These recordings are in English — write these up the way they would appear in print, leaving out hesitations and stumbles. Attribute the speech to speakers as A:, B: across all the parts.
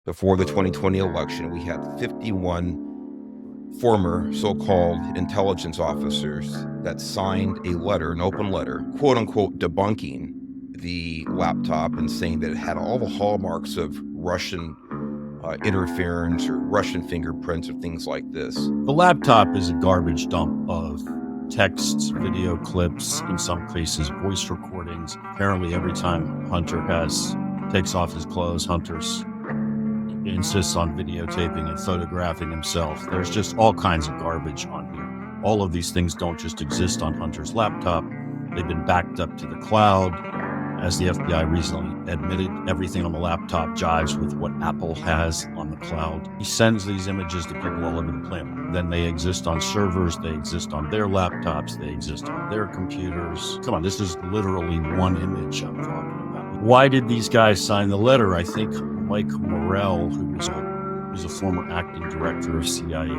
A: before the 2020 election, we had 51 former so-called intelligence officers that signed a letter, an open letter, quote unquote, debunking the laptop and saying that it had all the hallmarks of Russian interference or Russian fingerprints or things like this.
B: The laptop is a garbage dump of texts, video clips, in some cases voice recordings. Apparently every time Hunter takes off his clothes, Hunter insists on videotaping and photographing himself. There's just all kinds of garbage on here. All of these things don't just exist on Hunter's laptop. They've been backed up to the cloud. As the FBI recently admitted, everything on the laptop jives with what Apple has on the cloud. He sends these images to people all over the planet. Then they exist on servers, they exist on their laptops, they exist on their computers. Come on, this is literally one image I'm talking about. Why did these guys sign the letter? I think Mike Morell, who was a former acting director of CIA,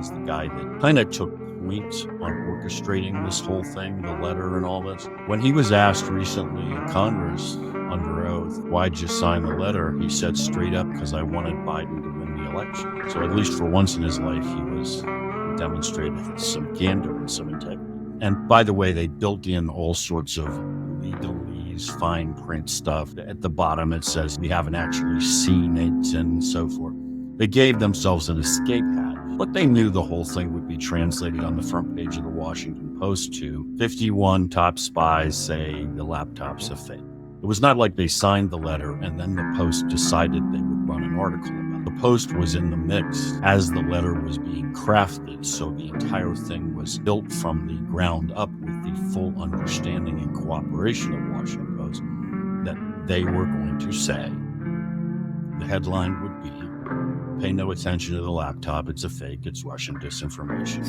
B: is the guy that kind of took point on orchestrating this whole thing, the letter and all this. When he was asked recently in Congress under oath, why'd you sign the letter? He said straight up, because I wanted Biden to win the election. So at least for once in his life, he demonstrated some candor and some integrity. And by the way, they built in all sorts of legalese, fine print stuff. At the bottom, it says we haven't actually seen it and so forth. They gave themselves an escape hatch, but they knew the whole thing would be translated on the front page of the Washington Post to 51 top spies say the laptop's a fake. It was not like they signed the letter and then the Post decided they would run an article about it. The Post was in the mix as the letter was being crafted, so the entire thing was built from the ground up with the full understanding and cooperation of Washington Post that they were going to say, the headline would be, pay no attention to the laptop, it's a fake, it's Russian disinformation.